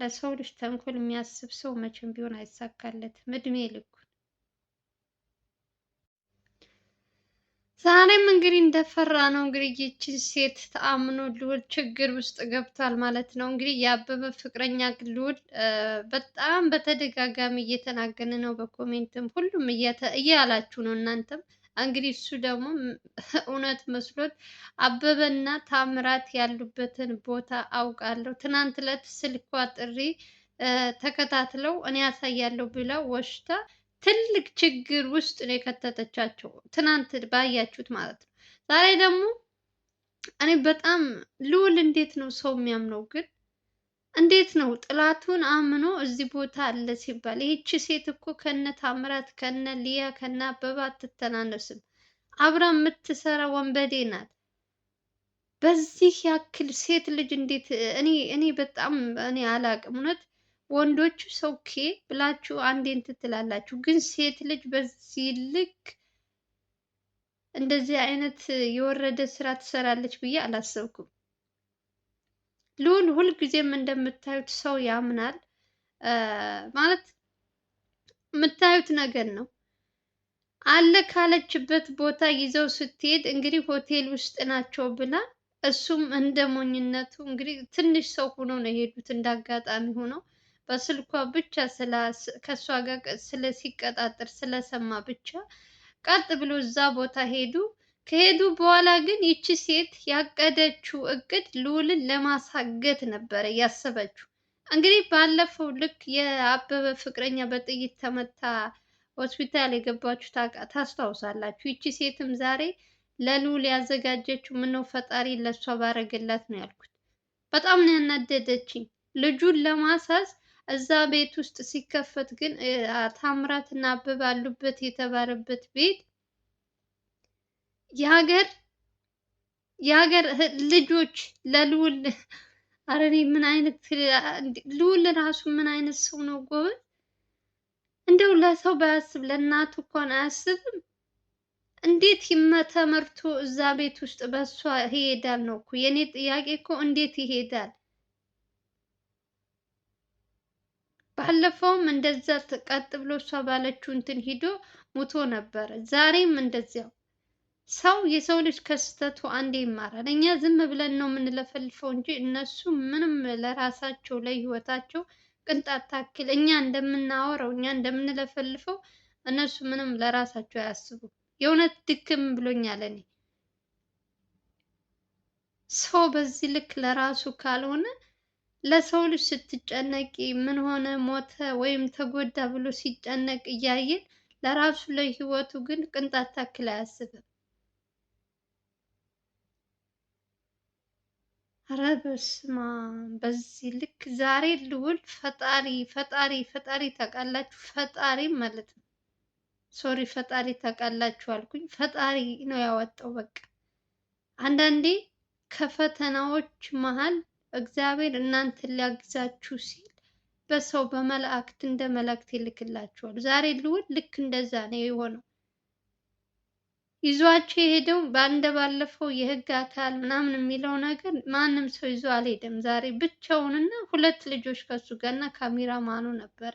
ለሰው ልጅ ተንኮል የሚያስብ ሰው መቼም ቢሆን አይሳካለትም እድሜ ልኩ። ዛሬም እንግዲህ እንደፈራ ነው እንግዲህ ይቺ ሴት ተአምኖ ልዑል ችግር ውስጥ ገብቷል ማለት ነው። እንግዲህ የአበበ ፍቅረኛ ልዑል በጣም በተደጋጋሚ እየተናገነ ነው። በኮሜንትም ሁሉም እያላችሁ ነው እናንተም እንግዲህ እሱ ደግሞ እውነት መስሎት አበበና ታምራት ያሉበትን ቦታ አውቃለሁ። ትናንት ዕለት ስልኳ ጥሪ ተከታትለው እኔ ያሳያለሁ ብላ ወሽታ ትልቅ ችግር ውስጥ ነው የከተተቻቸው። ትናንት ባያችሁት ማለት ነው። ዛሬ ደግሞ እኔ በጣም ልዑል እንዴት ነው ሰው የሚያምነው ግን? እንዴት ነው ጥላቱን አምኖ እዚህ ቦታ አለ ሲባል? ይህቺ ሴት እኮ ከነ ታምራት ከነ ሊያ ከነ አበባ አትተናነስም። አብራ የምትሰራ ወንበዴ ናት። በዚህ ያክል ሴት ልጅ እንዴት እኔ በጣም አላቅም እውነት። ወንዶቹ ሰው ብላችሁ አንዴ እንትን ትላላችሁ፣ ግን ሴት ልጅ በዚህ ልክ እንደዚህ አይነት የወረደ ስራ ትሰራለች ብዬ አላሰብኩም። ልዑል ሁልጊዜም እንደምታዩት ሰው ያምናል ማለት የምታዩት ነገር ነው። አለ ካለችበት ቦታ ይዘው ስትሄድ እንግዲህ ሆቴል ውስጥ ናቸው ብላ እሱም እንደ ሞኝነቱ እንግዲህ ትንሽ ሰው ሆኖ ነው የሄዱት። እንዳጋጣሚ ሆኖ በስልኳ ብቻ ከእሷ ጋር ሲቀጣጠር ስለሰማ ብቻ ቀጥ ብሎ እዛ ቦታ ሄዱ። ከሄዱ በኋላ ግን ይቺ ሴት ያቀደችው እቅድ ልዑልን ለማሳገት ነበረ ያሰበችው። እንግዲህ ባለፈው ልክ የአበበ ፍቅረኛ በጥይት ተመታ ሆስፒታል የገባችሁ ታስታውሳላችሁ። ይቺ ሴትም ዛሬ ለልዑል ያዘጋጀችው ምነው ፈጣሪ ለእሷ ባረገላት ነው ያልኩት። በጣም ነው ያናደደችኝ። ልጁን ለማሳዝ እዛ ቤት ውስጥ ሲከፈት ግን ታምራት እና አበበ አሉበት የተባለበት ቤት የሀገር ልጆች ለልዑል ኧረ እኔ ምን አይነት ልዑል ራሱ ምን አይነት ሰው ነው ጎበዝ! እንደው ለሰው ባያስብ ለእናቱ እንኳን አያስብም። እንዴት ተመርቶ እዛ ቤት ውስጥ በሷ ይሄዳል ነው እኮ የኔ ጥያቄ እኮ እንዴት ይሄዳል? ባለፈውም እንደዛ ቀጥ ብሎ እሷ ባለችው እንትን ሂዶ ሙቶ ነበረ። ዛሬም እንደዚያው ሰው የሰው ልጅ ከስተቱ አንዴ ይማራል። እኛ ዝም ብለን ነው የምንለፈልፈው እንጂ እነሱ ምንም ለራሳቸው ለህይወታቸው ቅንጣት ታክል እኛ እንደምናወራው እኛ እንደምንለፈልፈው እነሱ ምንም ለራሳቸው አያስቡም። የእውነት ድክም ብሎኛል እኔ። ሰው በዚህ ልክ ለራሱ ካልሆነ ለሰው ልጅ ስትጨነቂ ምን ሆነ ሞተ ወይም ተጎዳ ብሎ ሲጨነቅ እያየን ለራሱ ለህይወቱ ግን ቅንጣት ታክል አያስብም። ኧረ በስመ አብ! በዚህ ልክ ዛሬ ልዑል ፈጣሪ ፈጣሪ ፈጣሪ ታውቃላችሁ፣ ፈጣሪ ማለት ነው። ሶሪ ፈጣሪ ታውቃላችሁ አልኩኝ። ፈጣሪ ነው ያወጣው። በቃ አንዳንዴ ከፈተናዎች መሃል እግዚአብሔር እናንተን ሊያግዛችሁ ሲል በሰው በመላእክት እንደ መላእክት ይልክላችኋል። ዛሬ ልዑል ልክ እንደዛ ነው የሆነው። ይዟቸው የሄደው ባለፈው የህግ አካል ምናምን የሚለው ነገር ማንም ሰው ይዞ አልሄደም። ዛሬ ብቻውንና ሁለት ልጆች ከሱ ጋርና ካሜራማኑ ነበር።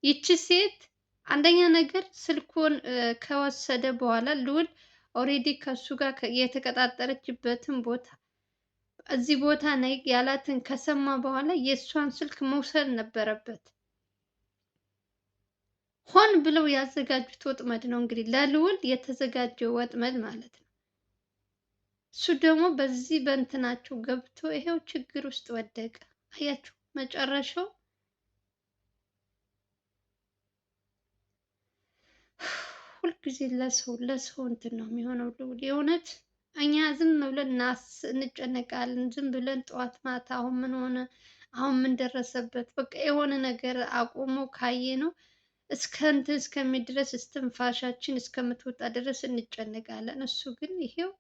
ይቺ ሴት አንደኛ ነገር ስልኩን ከወሰደ በኋላ ልዑል ኦሬዲ ከሱ ጋር የተቀጣጠረችበትን ቦታ እዚህ ቦታ ነይ ያላትን ከሰማ በኋላ የእሷን ስልክ መውሰድ ነበረበት። ሆን ብለው ያዘጋጁት ወጥመድ ነው እንግዲህ ለልዑል የተዘጋጀው ወጥመድ ማለት ነው። እሱ ደግሞ በዚህ በእንትናቸው ገብቶ ይሄው ችግር ውስጥ ወደቀ። አያችሁ መጨረሻው። ሁልጊዜ ለሰው እንትን ነው የሚሆነው ልዑል። የእውነት እኛ ዝም ብለን እንጨነቃለን። ዝም ብለን ጠዋት ማታ አሁን ምን ሆነ፣ አሁን ምን ደረሰበት፣ በቃ የሆነ ነገር አቁሞ ካየ ነው እስከ እንትን እስከሚድረስ እስትንፋሻችን እስከምትወጣ ድረስ እንጨነቃለን። እሱ ግን ይሄው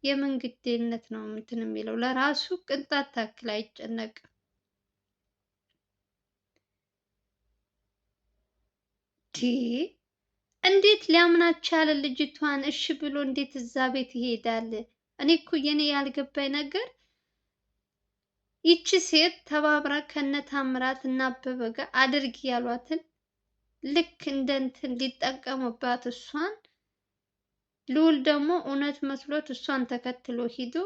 የምን ግዴነት ነው እንትን የሚለው ለራሱ ቅንጣት ታክል አይጨነቅም። እንዴት ሊያምናት ቻለ ልጅቷን? እሺ ብሎ እንዴት እዛ ቤት ይሄዳል? እኔ እኮ የኔ ያልገባኝ ነገር ይቺ ሴት ተባብራ ከነ ታምራት እና አበበ ጋር አድርጊ ያሏትን ልክ እንደ እንትን ሊጠቀሙባት እሷን፣ ልዑል ደግሞ እውነት መስሎት እሷን ተከትሎ ሂዶ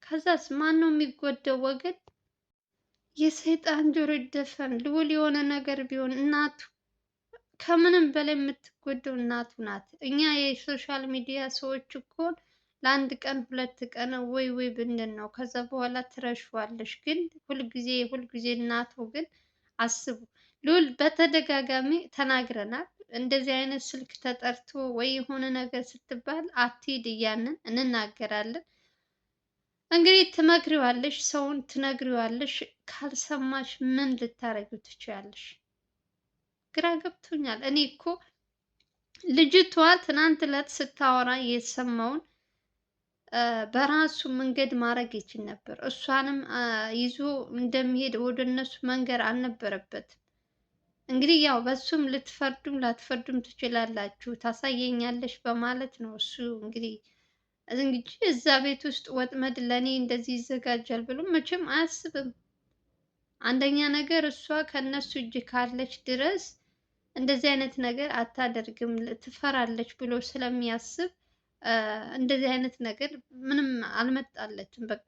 ከዛስ ማን ነው የሚጎዳው ወገን? የሰይጣን ጆሮ ይደፈን። ልዑል የሆነ ነገር ቢሆን እናቱ ከምንም በላይ የምትጎደው እናቱ ናት። እኛ የሶሻል ሚዲያ ሰዎች እኮ ለአንድ ቀን ሁለት ቀን ወይ ወይ ብንል ነው፣ ከዛ በኋላ ትረሺዋለሽ። ግን ሁልጊዜ እናቱ ግን አስቡ። ልዑል በተደጋጋሚ ተናግረናል። እንደዚህ አይነት ስልክ ተጠርቶ ወይ የሆነ ነገር ስትባል አትሂድ እያልን እንናገራለን። እንግዲህ ትመክሪዋለሽ፣ ሰውን ትነግሪዋለሽ። ካልሰማሽ ምን ልታረጊው ትችያለሽ? ግራ ገብቶኛል። እኔ እኮ ልጅቷ ትናንት ዕለት ስታወራ የሰማውን በራሱ መንገድ ማድረግ ይችል ነበር። እሷንም ይዞ እንደሚሄድ ወደ እነሱ መንገር አልነበረበትም። እንግዲህ ያው በሱም ልትፈርዱም ላትፈርዱም ትችላላችሁ። ታሳየኛለሽ በማለት ነው እሱ እንግዲህ እዛ ቤት ውስጥ ወጥመድ ለእኔ እንደዚህ ይዘጋጃል ብሎ መቼም አያስብም። አንደኛ ነገር እሷ ከነሱ እጅ ካለች ድረስ እንደዚህ አይነት ነገር አታደርግም፣ ትፈራለች ብሎ ስለሚያስብ እንደዚህ አይነት ነገር ምንም አልመጣለትም። በቃ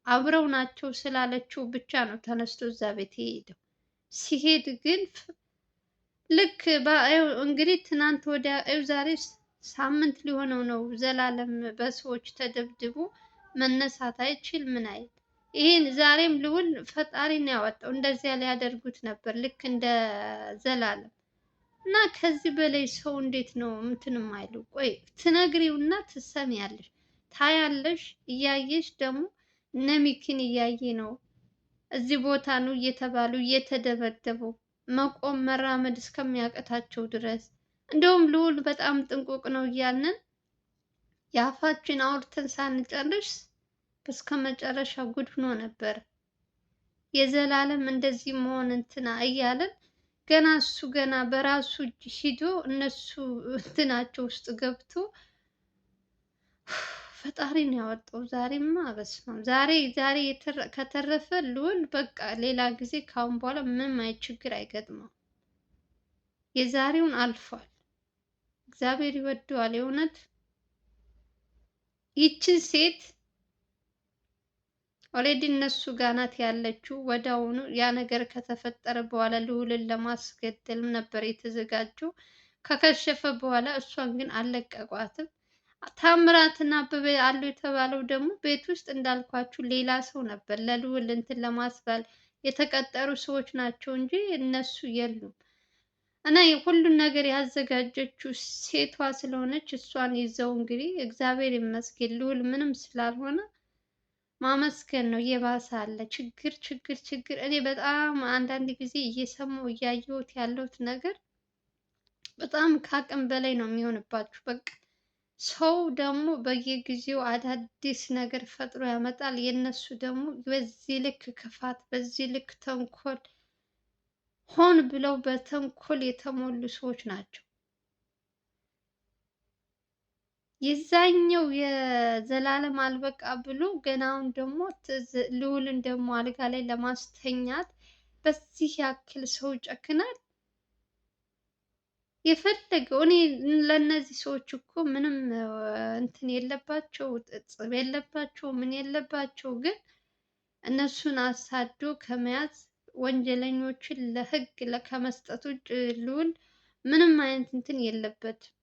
አብረው ናቸው ስላለችው ብቻ ነው ተነስቶ እዛ ቤት የሄደው። ሲሄድ ግን ልክ እንግዲህ ትናንት ወዲያ ዛሬ ሳምንት ሊሆነው ነው ዘላለም በሰዎች ተደብድቦ መነሳት አይችል ምን አይል። ይሄን ዛሬም ልዑል ፈጣሪ ነው ያወጣው። እንደዚያ ሊያደርጉት ነበር ልክ እንደ ዘላለም እና ከዚህ በላይ ሰው እንዴት ነው እንትን የማይሉ? ቆይ ትነግሪውና ትሰሚያለሽ፣ ታያለሽ። እያየሽ ደግሞ እነ ሚኪን እያየ ነው እዚህ ቦታ ነው እየተባሉ እየተደበደቡ መቆም መራመድ እስከሚያቅታቸው ድረስ። እንደውም ልዑል በጣም ጥንቁቅ ነው እያልን የአፋችን አውርተን ሳንጨርስ እስከ መጨረሻ ጉድ ሆኖ ነበር። የዘላለም እንደዚህ መሆን እንትና እያለን ገና በራሱ እጅ ሂዶ እነሱ እንትናቸው ውስጥ ገብቶ ፈጣሪ ነው ያወጣው። ዛሬማ በስመ አብ ዛሬ ከተረፈ ልዑል በቃ ሌላ ጊዜ ካሁን በኋላ ምንም አይነት ችግር አይገጥመው። የዛሬውን አልፏል። እግዚአብሔር ይወደዋል የእውነት። ይችን ሴት ኦልሬዲ እነሱ ጋር ናት ያለችው። ወዲያውኑ ያ ነገር ከተፈጠረ በኋላ ልዑልን ለማስገደል ነበር የተዘጋጀው። ከከሸፈ በኋላ እሷን ግን አልለቀቋትም። ታምራትና አበበ አሉ የተባለው ደግሞ ቤት ውስጥ እንዳልኳችሁ ሌላ ሰው ነበር ለልዑል እንትን ለማስባል የተቀጠሩ ሰዎች ናቸው እንጂ እነሱ የሉም። እና ሁሉን ነገር ያዘጋጀችው ሴቷ ስለሆነች እሷን ይዘው እንግዲህ እግዚአብሔር ይመስገን ልዑል ምንም ስላልሆነ ማመስገን ነው። እየባሰ አለ ችግር። እኔ በጣም አንዳንድ ጊዜ እየሰማሁ እያየሁት ያለሁት ነገር በጣም ከአቅም በላይ ነው የሚሆንባችሁ። በቃ ሰው ደግሞ በየጊዜው አዳዲስ ነገር ፈጥሮ ያመጣል። የነሱ ደግሞ በዚህ ልክ ክፋት፣ በዚህ ልክ ተንኮል፣ ሆን ብለው በተንኮል የተሞሉ ሰዎች ናቸው። የዛኛው የዘላለም አልበቃ ብሎ ገናውን ደግሞ ልዑልን ደግሞ አልጋ ላይ ለማስተኛት በዚህ ያክል ሰው ይጨክናል። የፈለገው እኔ ለእነዚህ ሰዎች እኮ ምንም እንትን የለባቸው፣ ጽብ የለባቸው፣ ምን የለባቸው። ግን እነሱን አሳዶ ከመያዝ ወንጀለኞችን ለህግ ከመስጠት ውጭ ልዑል ምንም አይነት እንትን የለበትም።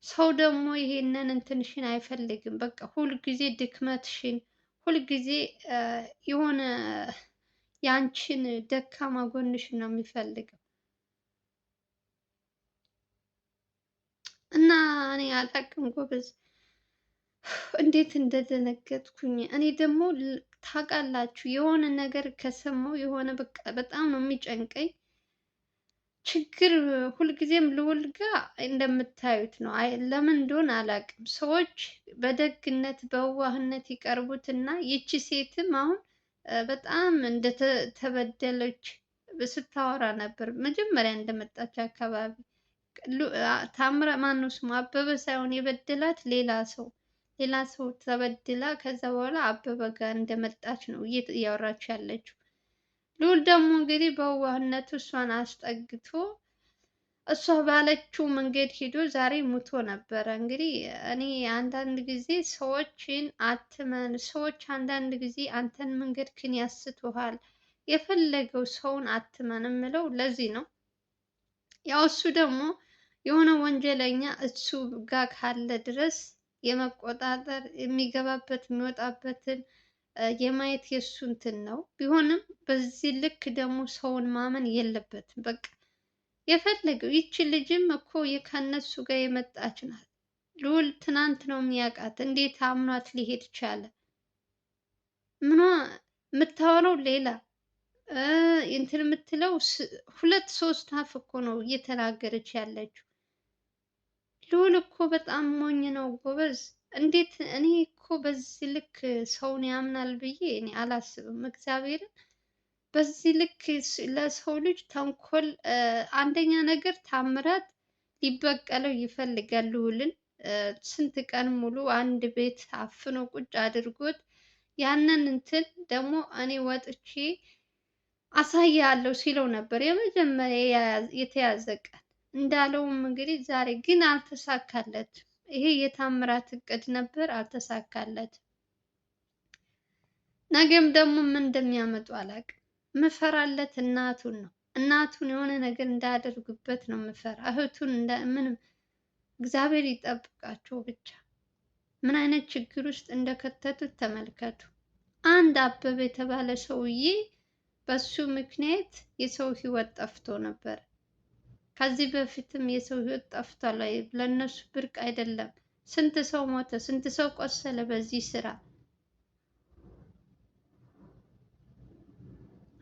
ሰው ደግሞ ይሄንን እንትንሽን አይፈልግም። በቃ ሁልጊዜ ድክመትሽን፣ ሁልጊዜ የሆነ ያንቺን ደካማ ጎንሽን ነው የሚፈልገው። እና እኔ አላቅም ጎበዝ፣ እንዴት እንደደነገጥኩኝ። እኔ ደግሞ ታውቃላችሁ የሆነ ነገር ከሰማሁ የሆነ በቃ በጣም ነው የሚጨንቀኝ። ችግር ሁልጊዜም ልዑል ጋር እንደምታዩት ነው። ለምን እንደሆነ አላውቅም። ሰዎች በደግነት በዋህነት ይቀርቡትና ይቺ ሴትም አሁን በጣም እንደተበደለች ስታወራ ነበር መጀመሪያ እንደመጣች አካባቢ። ታምራ ማነው ስሙ አበበ ሳይሆን የበደላት ሌላ ሰው ሌላ ሰው ተበድላ ከዛ በኋላ አበበ ጋር እንደመጣች ነው እያወራች ያለችው። ልዑል ደግሞ እንግዲህ በዋህነቱ እሷን አስጠግቶ እሷ ባለችው መንገድ ሄዶ ዛሬ ሙቶ ነበረ። እንግዲህ እኔ አንዳንድ ጊዜ ሰዎችን አትመን፣ ሰዎች አንዳንድ ጊዜ አንተን መንገድክን ያስቱሃል። የፈለገው ሰውን አትመን የምለው ለዚህ ነው። ያው እሱ ደግሞ የሆነ ወንጀለኛ እሱ ጋር ካለ ድረስ የመቆጣጠር የሚገባበት የሚወጣበትን የማየት የእሱ እንትን ነው። ቢሆንም በዚህ ልክ ደግሞ ሰውን ማመን የለበትም። በቃ የፈለገው ይቺ ልጅም እኮ ከነሱ ጋር የመጣች ናት። ልዑል ትናንት ነው የሚያውቃት። እንዴት አምኗት ሊሄድ ቻለ? ምኗ የምታወራው ሌላ እንትን የምትለው ሁለት ሶስት አፍ እኮ ነው እየተናገረች ያለችው። ልዑል እኮ በጣም ሞኝ ነው ጎበዝ። እንዴት እኔ እኮ በዚህ ልክ ሰውን ያምናል ብዬ እኔ አላስብም። እግዚአብሔርን በዚህ ልክ ለሰው ልጅ ተንኮል። አንደኛ ነገር ታምራት ሊበቀለው ይፈልጋል ልዑልን። ስንት ቀን ሙሉ አንድ ቤት አፍኖ ቁጭ አድርጎት ያንን እንትን ደግሞ እኔ ወጥቼ አሳያለሁ ሲለው ነበር የመጀመሪያ የተያዘ ቀን። እንዳለውም እንግዲህ ዛሬ ግን አልተሳካለትም። ይሄ የታምራት እቅድ ነበር፣ አልተሳካለትም። ነገም ደግሞ ምን እንደሚያመጡ አላውቅም። ምፈራለት እናቱን ነው። እናቱን የሆነ ነገር እንዳያደርጉበት ነው ምፈራ። እህቱን ምንም እግዚአብሔር ይጠብቃቸው ብቻ። ምን አይነት ችግር ውስጥ እንደከተቱት ተመልከቱ። አንድ አበበ የተባለ ሰውዬ በሱ ምክንያት የሰው ህይወት ጠፍቶ ነበር። ከዚህ በፊትም የሰው ህይወት ጠፍቷል። ለነሱ ብርቅ አይደለም። ስንት ሰው ሞተ፣ ስንት ሰው ቆሰለ በዚህ ስራ።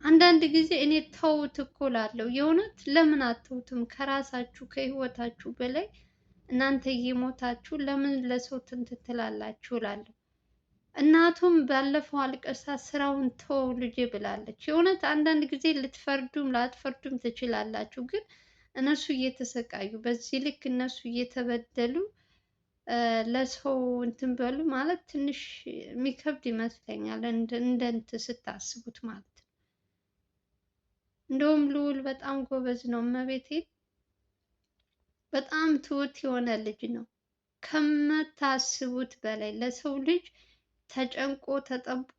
አንዳንድ ጊዜ እኔ ተውት እኮ እላለሁ። የእውነት ለምን አትተውትም? ከራሳችሁ ከህይወታችሁ በላይ እናንተ እየሞታችሁ ለምን ለሰው ትንትን ትላላችሁ እላለሁ። እናቱም ባለፈው አልቀሳ ስራውን ተው ልጄ ብላለች። የእውነት አንዳንድ ጊዜ ልትፈርዱም ላትፈርዱም ትችላላችሁ፣ ግን እነሱ እየተሰቃዩ በዚህ ልክ እነሱ እየተበደሉ ለሰው እንትን በሉ ማለት ትንሽ የሚከብድ ይመስለኛል። እንትን ስታስቡት ማለት ነው። እንደውም ልዑል በጣም ጎበዝ ነው። እመቤቴ በጣም ትሁት የሆነ ልጅ ነው። ከምታስቡት በላይ ለሰው ልጅ ተጨንቆ ተጠቦ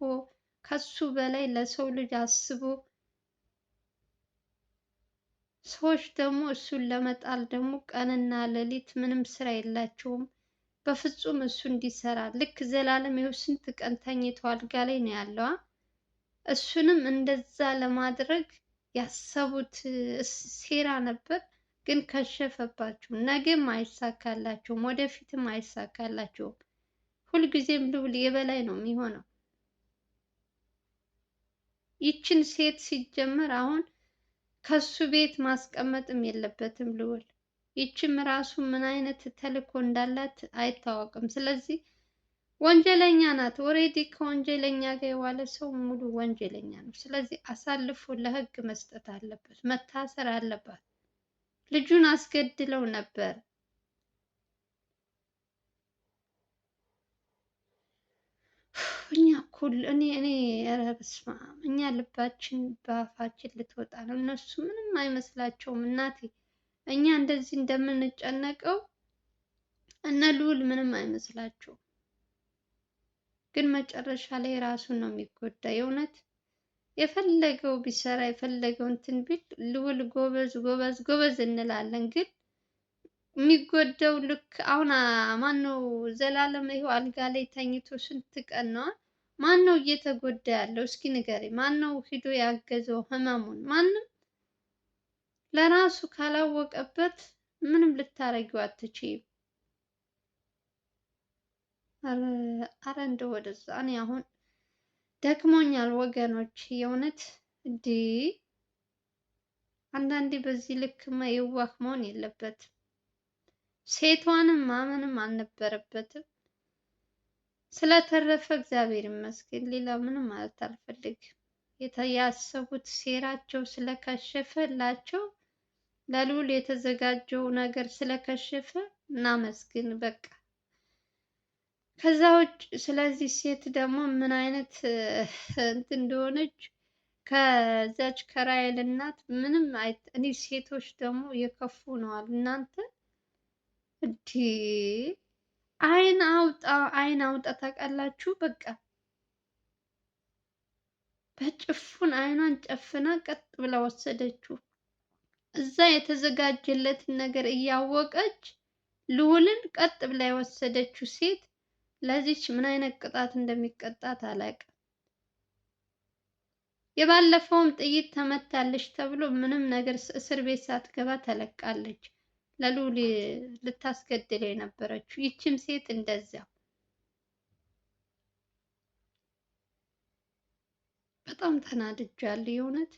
ከሱ በላይ ለሰው ልጅ አስቦ፣ ሰዎች ደግሞ እሱን ለመጣል ደግሞ ቀንና ሌሊት ምንም ስራ የላቸውም። በፍጹም እሱ እንዲሰራ ልክ ዘላለም ይኸው ስንት ቀን ተኝቶ አልጋ ላይ ነው ያለው። እሱንም እንደዛ ለማድረግ ያሰቡት ሴራ ነበር፣ ግን ከሸፈባቸው። ነገም አይሳካላቸውም፣ ወደፊትም አይሳካላቸውም። ሁልጊዜም ልዑል የበላይ ነው የሚሆነው። ይችን ሴት ሲጀመር አሁን ከሱ ቤት ማስቀመጥም የለበትም ልዑል። ይችም ራሱ ምን አይነት ተልእኮ እንዳላት አይታወቅም። ስለዚህ ወንጀለኛ ናት። ኦሬዲ ከወንጀለኛ ጋር የዋለ ሰው ሙሉ ወንጀለኛ ነው። ስለዚህ አሳልፎ ለህግ መስጠት አለበት፣ መታሰር አለባት። ልጁን አስገድለው ነበር። እኛ እኩል እኔ ኧረ በስመ አብ፣ እኛ ልባችን በአፋችን ልትወጣ ነው። እነሱ ምንም አይመስላቸውም እናቴ። እኛ እንደዚህ እንደምንጨነቀው እነ ልዑል ምንም አይመስላቸውም። ግን መጨረሻ ላይ ራሱን ነው የሚጎዳ። የእውነት የፈለገው ቢሰራ የፈለገው እንትን ቢል ልዑል ጎበዝ ጎበዝ ጎበዝ እንላለን። ግን የሚጎዳው ልክ አሁን ማነው ዘላለም ይኸው አልጋ ላይ ተኝቶ ስንት ቀን ነው? ማነው እየተጎዳ ያለው? እስኪ ንገረኝ። ማነው ሂዶ ያገዘው ህመሙን? ማንም። ለራሱ ካላወቀበት ምንም ልታረጊው አትችይም። አረ እንደው ወደዛ እኔ አሁን ደክሞኛል ወገኖች፣ የእውነት አንዳንዴ በዚህ ልክማ የዋህ መሆን የለበትም። ሴቷንም ማመንም አልነበረበትም። ስለተረፈ እግዚአብሔር ይመስገን። ሌላ ምንም ማለት አልፈልግም። ያሰቡት ሴራቸው ስለከሸፈላቸው፣ ለልዑል የተዘጋጀው ነገር ስለከሸፈ እናመስግን በቃ። ከዛ ውጭ ስለዚህ ሴት ደግሞ ምን አይነት እንትን እንደሆነች ከዛች ከራሔል እናት ምንም እኔ ሴቶች ደግሞ የከፉ ነዋል እናንተ እንዴ! አይን አውጣ አይን አውጣ ታውቃላችሁ። በቃ በጭፉን አይኗን ጨፍና ቀጥ ብላ ወሰደችው። እዛ የተዘጋጀለትን ነገር እያወቀች ልዑልን ቀጥ ብላ የወሰደችው ሴት ለዚች ምን አይነት ቅጣት እንደሚቀጣት አላውቅም። የባለፈውም ጥይት ተመታለች ተብሎ ምንም ነገር እስር ቤት ሳትገባ ተለቃለች። ለልዑል ልታስገድል የነበረችው ይችም ሴት እንደዚያው። በጣም ተናድጃለሁ የእውነት።